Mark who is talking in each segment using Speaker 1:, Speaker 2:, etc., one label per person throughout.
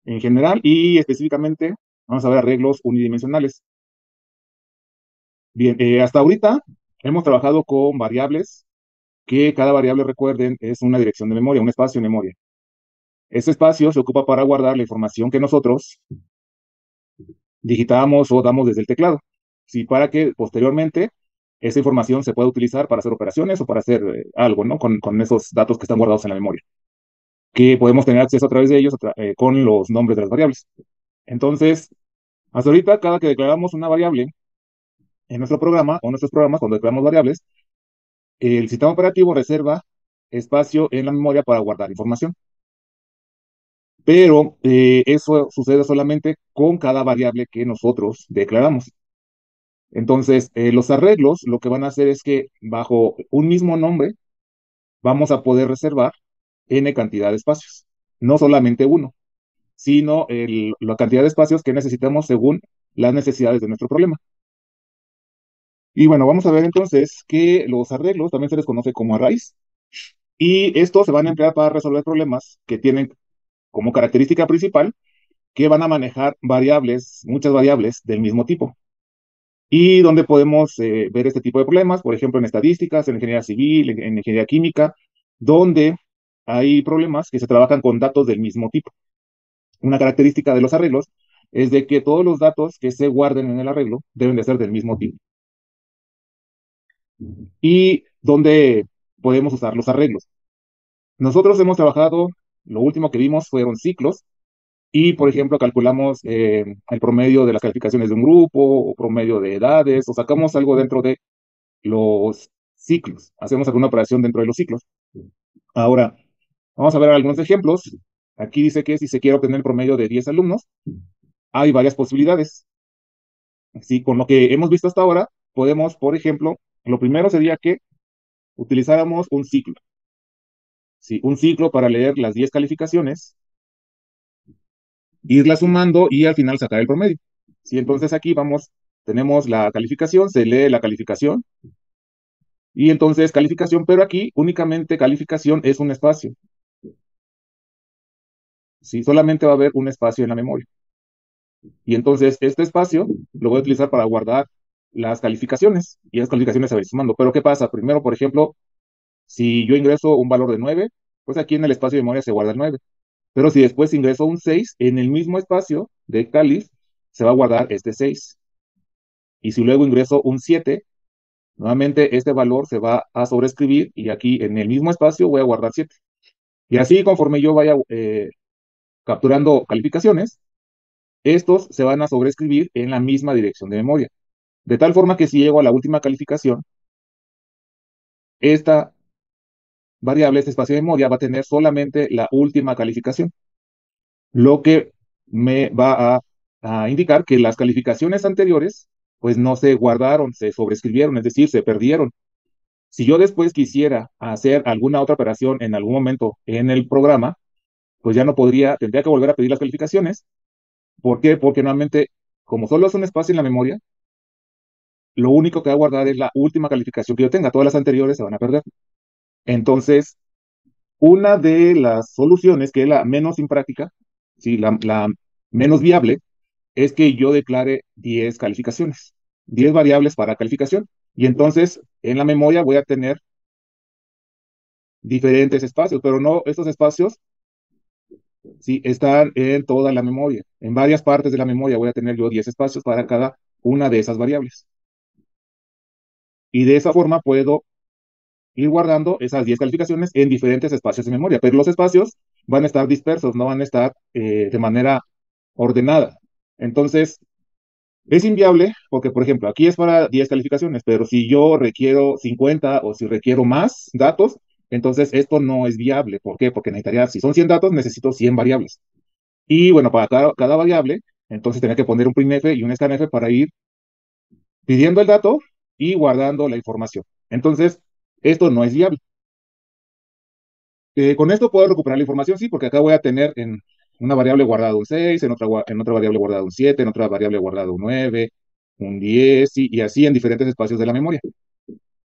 Speaker 1: en general y específicamente vamos a ver arreglos unidimensionales. Bien, hasta ahorita hemos trabajado con variables que cada variable, recuerden, es una dirección de memoria, un espacio de memoria. Ese espacio se ocupa para guardar la información que nosotros digitamos o damos desde el teclado, ¿sí? Para que posteriormente esa información se pueda utilizar para hacer operaciones o para hacer algo, ¿no? Con esos datos que están guardados en la memoria, que podemos tener acceso a través de ellos con los nombres de las variables. Entonces, hasta ahorita, cada que declaramos una variable en nuestro programa o nuestros programas, cuando declaramos variables, el sistema operativo reserva espacio en la memoria para guardar información. Pero eso sucede solamente con cada variable que nosotros declaramos. Entonces, los arreglos lo que van a hacer es que bajo un mismo nombre vamos a poder reservar n cantidad de espacios. No solamente uno, sino la cantidad de espacios que necesitamos según las necesidades de nuestro problema. Y bueno, vamos a ver entonces que los arreglos también se les conoce como arrays. Y estos se van a emplear para resolver problemas que tienen como característica principal que van a manejar variables, muchas variables del mismo tipo. Y donde podemos ver este tipo de problemas, por ejemplo, en estadísticas, en ingeniería civil, en ingeniería química, donde hay problemas que se trabajan con datos del mismo tipo. Una característica de los arreglos es de que todos los datos que se guarden en el arreglo deben de ser del mismo tipo. Y donde podemos usar los arreglos. Nosotros hemos trabajado, lo último que vimos fueron ciclos, y, por ejemplo, calculamos el promedio de las calificaciones de un grupo, o promedio de edades, o sacamos algo dentro de los ciclos. Hacemos alguna operación dentro de los ciclos. Ahora, vamos a ver algunos ejemplos. Aquí dice que si se quiere obtener el promedio de 10 alumnos, hay varias posibilidades. Sí, con lo que hemos visto hasta ahora, podemos, por ejemplo, lo primero sería que utilizáramos un ciclo. Sí, un ciclo para leer las 10 calificaciones, irlas sumando y al final sacar el promedio. Sí, entonces aquí vamos, tenemos la calificación, se lee la calificación, y entonces calificación, pero aquí únicamente calificación es un espacio. Sí, solamente va a haber un espacio en la memoria. Y entonces este espacio lo voy a utilizar para guardar las calificaciones, y las calificaciones se van sumando. Pero ¿qué pasa? Primero, por ejemplo, si yo ingreso un valor de 9, pues aquí en el espacio de memoria se guarda el 9. Pero si después ingreso un 6, en el mismo espacio de calif se va a guardar este 6. Y si luego ingreso un 7, nuevamente este valor se va a sobreescribir y aquí en el mismo espacio voy a guardar 7. Y así conforme yo vaya capturando calificaciones, estos se van a sobreescribir en la misma dirección de memoria. De tal forma que si llego a la última calificación, esta variable, este espacio de memoria, va a tener solamente la última calificación, lo que me va a indicar que las calificaciones anteriores, pues no se guardaron, se sobreescribieron, es decir, se perdieron. Si yo después quisiera hacer alguna otra operación en algún momento en el programa, pues ya no podría, tendría que volver a pedir las calificaciones. ¿Por qué? Porque normalmente, como solo es un espacio en la memoria, lo único que va a guardar es la última calificación que yo tenga. Todas las anteriores se van a perder. Entonces, una de las soluciones, que es la menos impráctica, ¿sí? La menos viable, es que yo declare 10 calificaciones, 10 variables para calificación. Y entonces, en la memoria voy a tener diferentes espacios, pero no, estos espacios, sí, están en toda la memoria. En varias partes de la memoria voy a tener yo 10 espacios para cada una de esas variables. Y de esa forma puedo ir guardando esas 10 calificaciones en diferentes espacios de memoria, pero los espacios van a estar dispersos, no van a estar de manera ordenada. Entonces, es inviable porque, por ejemplo, aquí es para 10 calificaciones, pero si yo requiero 50 o si requiero más datos, entonces esto no es viable. ¿Por qué? Porque necesitaría, si son 100 datos, necesito 100 variables. Y bueno, para cada variable, entonces tenía que poner un printf y un scanf para ir pidiendo el dato y guardando la información. Entonces, esto no es viable. Con esto puedo recuperar la información, sí, porque acá voy a tener en una variable guardado un 6, en otra variable guardado un 7, en otra variable guardado un 9, un 10, y así en diferentes espacios de la memoria.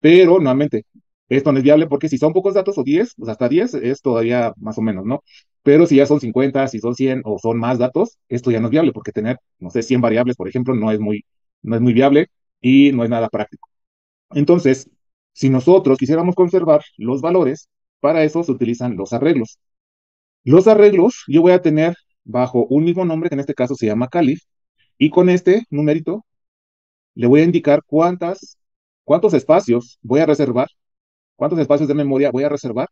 Speaker 1: Pero, nuevamente, Esto no es viable porque si son pocos datos o 10, pues hasta 10 es todavía más o menos, ¿no? Pero si ya son 50, si son 100 o son más datos, esto ya no es viable porque tener, no sé, 100 variables, por ejemplo, no es muy viable y no es nada práctico. Entonces, si nosotros quisiéramos conservar los valores, para eso se utilizan los arreglos. Los arreglos yo voy a tener bajo un mismo nombre, que en este caso se llama calif, y con este numerito le voy a indicar cuántos espacios voy a reservar, cuántos espacios de memoria voy a reservar,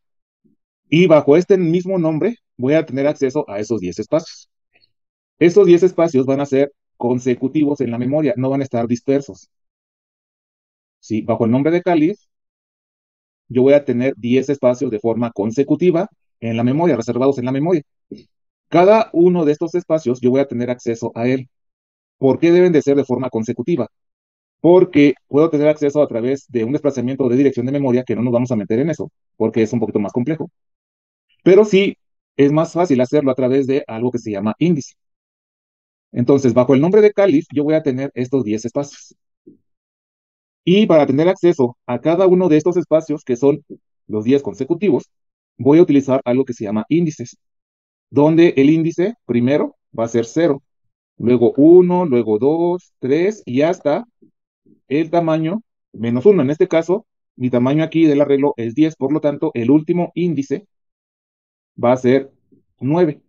Speaker 1: y bajo este mismo nombre voy a tener acceso a esos 10 espacios. Estos 10 espacios van a ser consecutivos en la memoria, no van a estar dispersos. ¿Sí? Bajo el nombre de calif, yo voy a tener 10 espacios de forma consecutiva en la memoria, reservados en la memoria. Cada uno de estos espacios yo voy a tener acceso a él. ¿Por qué deben de ser de forma consecutiva? Porque puedo tener acceso a través de un desplazamiento de dirección de memoria, que no nos vamos a meter en eso, porque es un poquito más complejo. Pero sí es más fácil hacerlo a través de algo que se llama índice. Entonces, bajo el nombre de calif, yo voy a tener estos 10 espacios. Y para tener acceso a cada uno de estos espacios, que son los 10 consecutivos, voy a utilizar algo que se llama índices, donde el índice primero va a ser 0, luego 1, luego 2, 3 y hasta el tamaño -1. En este caso, mi tamaño aquí del arreglo es 10, por lo tanto, el último índice va a ser 9.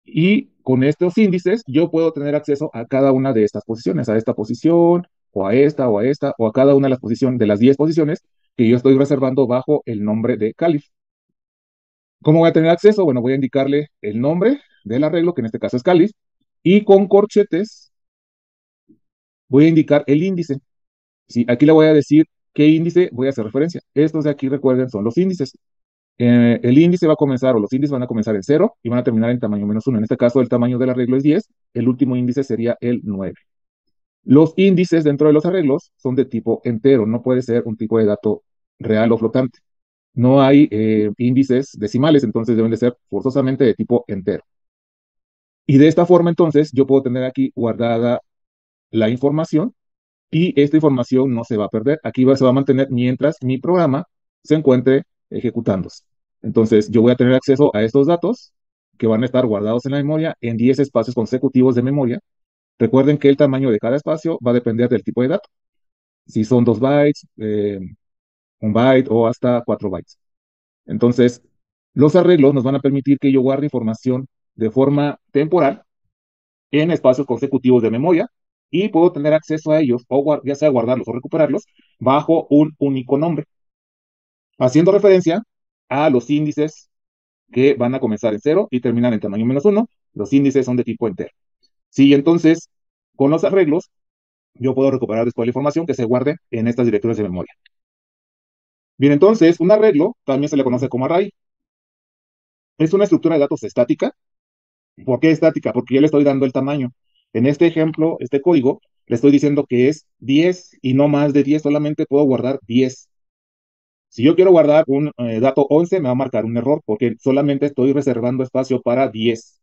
Speaker 1: Y con estos índices yo puedo tener acceso a cada una de estas posiciones, a esta posición, o a esta, o a esta, o a cada una de las posiciones, de las 10 posiciones que yo estoy reservando bajo el nombre de calif. ¿Cómo voy a tener acceso? Bueno, voy a indicarle el nombre del arreglo, que en este caso es calif, y con corchetes voy a indicar el índice. Sí, aquí le voy a decir qué índice voy a hacer referencia. Estos de aquí, recuerden, son los índices. El índice va a comenzar, o los índices van a comenzar en 0 y van a terminar en tamaño -1. En este caso, el tamaño del arreglo es 10, el último índice sería el 9. Los índices dentro de los arreglos son de tipo entero, no puede ser un tipo de dato real o flotante. No hay índices decimales, entonces deben de ser forzosamente de tipo entero. Y de esta forma, entonces, yo puedo tener aquí guardada la información y esta información no se va a perder. Aquí se va a mantener mientras mi programa se encuentre ejecutándose. Entonces, yo voy a tener acceso a estos datos que van a estar guardados en la memoria en 10 espacios consecutivos de memoria. Recuerden que el tamaño de cada espacio va a depender del tipo de dato. Si son 2 bytes, 1 byte o hasta 4 bytes. Entonces, los arreglos nos van a permitir que yo guarde información de forma temporal en espacios consecutivos de memoria y puedo tener acceso a ellos, o ya sea guardarlos o recuperarlos, bajo un único nombre, haciendo referencia a los índices que van a comenzar en 0 y terminar en tamaño -1. Los índices son de tipo entero. Sí, entonces, con los arreglos, yo puedo recuperar después la información que se guarde en estas directorios de memoria. Bien, entonces, un arreglo también se le conoce como array. Es una estructura de datos estática. ¿Por qué estática? Porque yo le estoy dando el tamaño. En este ejemplo, este código, le estoy diciendo que es 10 y no más de 10, solamente puedo guardar 10. Si yo quiero guardar un dato 11, me va a marcar un error porque solamente estoy reservando espacio para 10.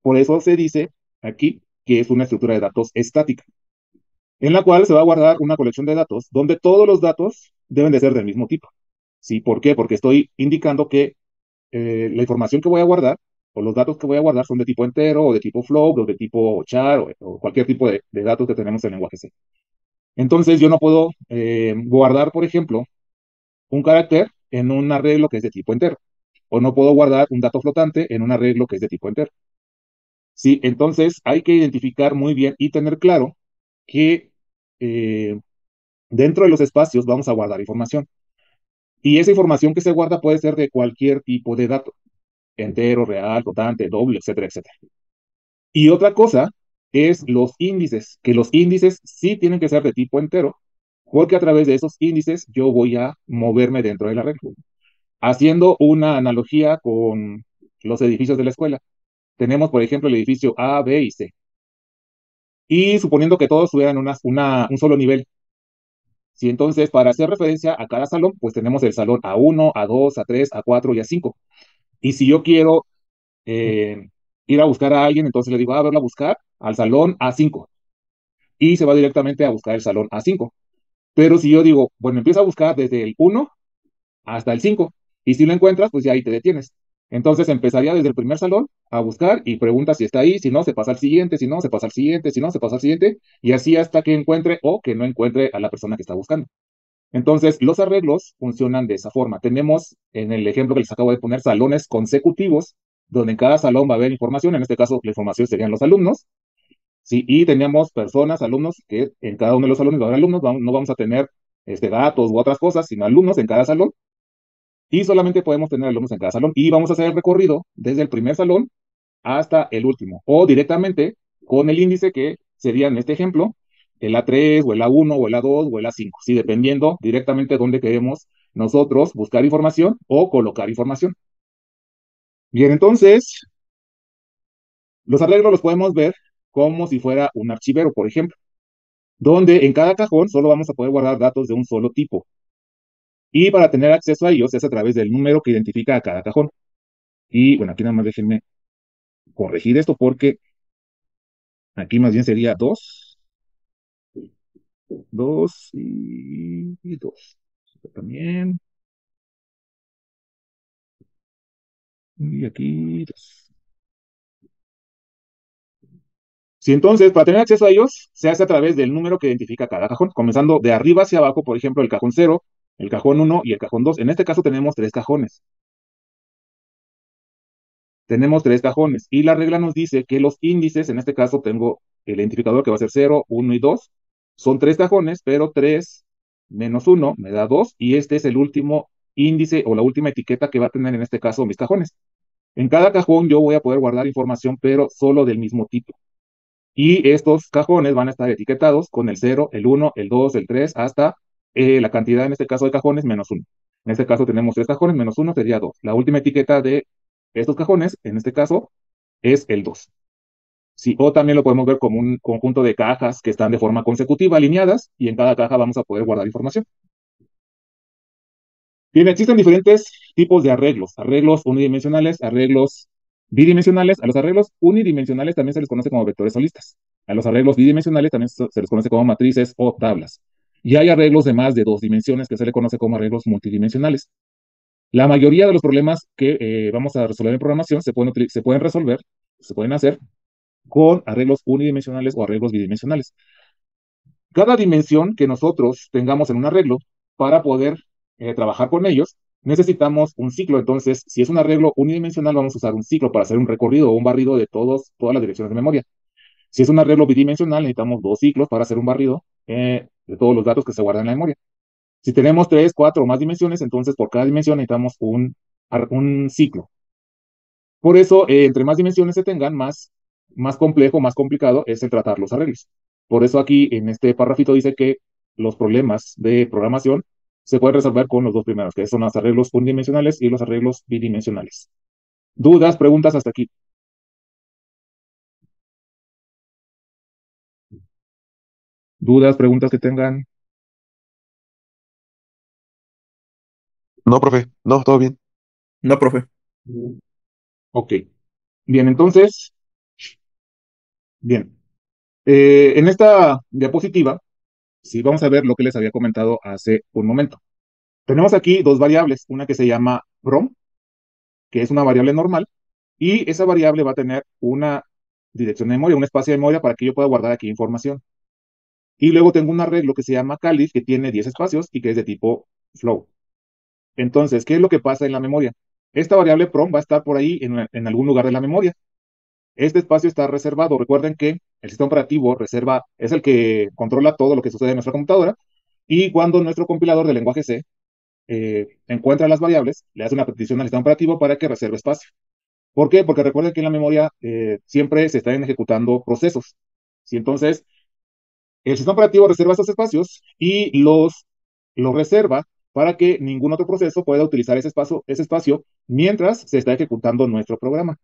Speaker 1: Por eso se dice aquí que es una estructura de datos estática, en la cual se va a guardar una colección de datos donde todos los datos deben de ser del mismo tipo. ¿Sí? ¿Por qué? Porque estoy indicando que la información que voy a guardar o los datos que voy a guardar son de tipo entero o de tipo float o de tipo char o cualquier tipo de datos que tenemos en el lenguaje C. Entonces yo no puedo guardar, por ejemplo, un carácter en un arreglo que es de tipo entero, o no puedo guardar un dato flotante en un arreglo que es de tipo entero. Sí, entonces hay que identificar muy bien y tener claro que eh, dentro de los espacios vamos a guardar información. Y esa información que se guarda puede ser de cualquier tipo de dato, entero, real, flotante, doble, etcétera, etcétera. Y otra cosa es los índices, que los índices sí tienen que ser de tipo entero, porque a través de esos índices yo voy a moverme dentro de la red. Haciendo una analogía con los edificios de la escuela. Tenemos, por ejemplo, el edificio A, B y C. Y suponiendo que todos tuvieran un solo nivel. Si entonces, para hacer referencia a cada salón, pues tenemos el salón A1, A2, A3, A4 y A5. Y si yo quiero eh, ir a buscar a alguien, entonces le digo, a verlo a buscar al salón A5. Y se va directamente a buscar el salón A5. Pero si yo digo, bueno, empieza a buscar desde el 1 hasta el 5, y si lo encuentras, pues ya ahí te detienes. Entonces empezaría desde el primer salón a buscar y pregunta si está ahí, si no, se pasa al siguiente, si no, se pasa al siguiente, si no, se pasa al siguiente, y así hasta que encuentre o que no encuentre a la persona que está buscando. Entonces, los arreglos funcionan de esa forma. Tenemos en el ejemplo que les acabo de poner salones consecutivos, donde en cada salón va a haber información, en este caso la información serían los alumnos, ¿sí? Y teníamos personas, alumnos, que en cada uno de los salones va a haber alumnos, no vamos a tener datos u otras cosas, sino alumnos en cada salón, y solamente podemos tener alumnos en cada salón, y vamos a hacer el recorrido desde el primer salón hasta el último, o directamente con el índice que sería en este ejemplo, el A3 o el A1 o el A2 o el A5, ¿sí? Dependiendo directamente dónde queremos nosotros buscar información o colocar información. Bien, entonces, los arreglos los podemos ver como si fuera un archivero, por ejemplo, donde en cada cajón solo vamos a poder guardar datos de un solo tipo. Y para tener acceso a ellos es a través del número que identifica a cada cajón. Y bueno, aquí nada más déjenme corregir esto porque aquí más bien sería 2, 2 y 2. También. Y aquí 2. Si entonces, para tener acceso a ellos, se hace a través del número que identifica cada cajón, comenzando de arriba hacia abajo, por ejemplo, el cajón 0, el cajón 1 y el cajón 2. En este caso tenemos tres cajones. Tenemos tres cajones. Y la regla nos dice que los índices, en este caso tengo el identificador que va a ser 0, 1 y 2. Son tres cajones, pero 3 menos 1 me da 2. Y este es el último índice o la última etiqueta que va a tener en este caso mis cajones. En cada cajón yo voy a poder guardar información, pero solo del mismo tipo. Y estos cajones van a estar etiquetados con el 0, el 1, el 2, el 3, hasta la cantidad, en este caso, de cajones menos 1. En este caso tenemos tres cajones, menos 1 sería 2. La última etiqueta de estos cajones, en este caso, es el 2. Sí, o también lo podemos ver como un conjunto de cajas que están de forma consecutiva, alineadas, y en cada caja vamos a poder guardar información. Bien, existen diferentes tipos de arreglos. Arreglos unidimensionales, arreglos bidimensionales. A los arreglos unidimensionales también se les conoce como vectores solistas. A los arreglos bidimensionales también se les conoce como matrices o tablas. Y hay arreglos de más de dos dimensiones que se le conoce como arreglos multidimensionales. La mayoría de los problemas que vamos a resolver en programación se pueden resolver, se pueden hacer con arreglos unidimensionales o arreglos bidimensionales. Cada dimensión que nosotros tengamos en un arreglo, para poder trabajar con ellos, necesitamos un ciclo. Entonces, si es un arreglo unidimensional, vamos a usar un ciclo para hacer un recorrido o un barrido de todas las direcciones de memoria. Si es un arreglo bidimensional, necesitamos dos ciclos para hacer un barrido de todos los datos que se guardan en la memoria. Si tenemos tres, cuatro o más dimensiones, entonces por cada dimensión necesitamos un ciclo. Por eso, entre más dimensiones se tengan, más complejo, más complicado es el tratar los arreglos. Por eso aquí en este párrafito dice que los problemas de programación se pueden resolver con los dos primeros, que son los arreglos unidimensionales y los arreglos bidimensionales. ¿Dudas, preguntas hasta aquí? ¿Dudas, preguntas que tengan?
Speaker 2: No, profe, no, todo bien.
Speaker 3: No, profe.
Speaker 1: Ok. Bien, entonces, bien. En esta diapositiva, sí, vamos a ver lo que les había comentado hace un momento. Tenemos aquí dos variables, una que se llama prom, que es una variable normal, y esa variable va a tener una dirección de memoria, un espacio de memoria para que yo pueda guardar aquí información. Y luego tengo un arreglo que se llama calif, que tiene 10 espacios y que es de tipo flow. Entonces, ¿qué es lo que pasa en la memoria? Esta variable prom va a estar por ahí en algún lugar de la memoria. Este espacio está reservado. Recuerden que el sistema operativo reserva, es el que controla todo lo que sucede en nuestra computadora. Y cuando nuestro compilador de lenguaje C encuentra las variables, le hace una petición al sistema operativo para que reserve espacio. ¿Por qué? Porque recuerden que en la memoria siempre se están ejecutando procesos. ¿Sí? Entonces, el sistema operativo reserva esos espacios y los reserva para que ningún otro proceso pueda utilizar ese espacio mientras se está ejecutando nuestro programa.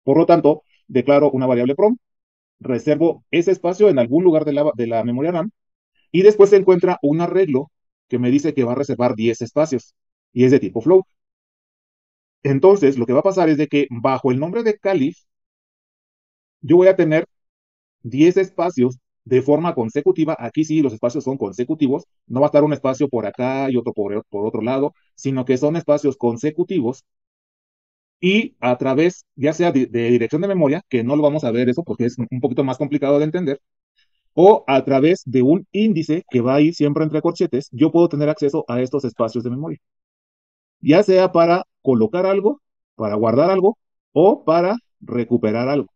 Speaker 1: Por lo tanto, declaro una variable prom, reservo ese espacio en algún lugar de la memoria RAM y después se encuentra un arreglo que me dice que va a reservar 10 espacios y es de tipo float. Entonces, lo que va a pasar es de que bajo el nombre de calif, yo voy a tener 10 espacios de forma consecutiva. Aquí sí los espacios son consecutivos, no va a estar un espacio por acá y otro por otro lado, sino que son espacios consecutivos y a través, ya sea de dirección de memoria, que no lo vamos a ver eso porque es un poquito más complicado de entender, o a través de un índice que va a ir siempre entre corchetes, yo puedo tener acceso a estos espacios de memoria, ya sea para colocar algo, para guardar algo o para recuperar algo,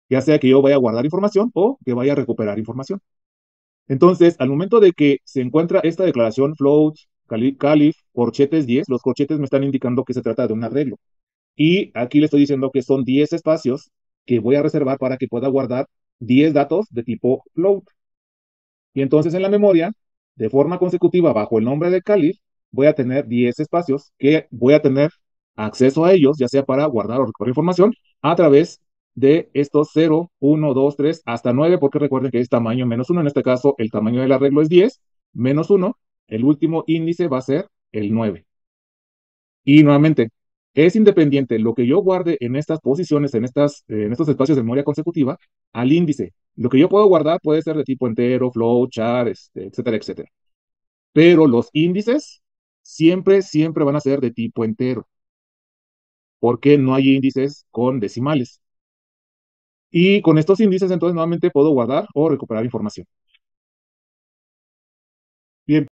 Speaker 1: ya sea que yo vaya a guardar información o que vaya a recuperar información. Entonces, al momento de que se encuentra esta declaración float, calif, corchetes 10, los corchetes me están indicando que se trata de un arreglo. Y aquí le estoy diciendo que son 10 espacios que voy a reservar para que pueda guardar 10 datos de tipo float. Y entonces en la memoria, de forma consecutiva, bajo el nombre de calif, voy a tener 10 espacios que voy a tener acceso a ellos, ya sea para guardar o recuperar información, a través de estos 0, 1, 2, 3, hasta 9, porque recuerden que es tamaño menos 1. En este caso, el tamaño del arreglo es 10, menos 1, el último índice va a ser el 9. Y nuevamente, es independiente lo que yo guarde en estas posiciones, en estos espacios de memoria consecutiva, al índice. Lo que yo puedo guardar puede ser de tipo entero, float, char, etcétera, etcétera. Pero los índices siempre, siempre van a ser de tipo entero, porque no hay índices con decimales. Y con estos índices, entonces, nuevamente puedo guardar o recuperar información. Bien.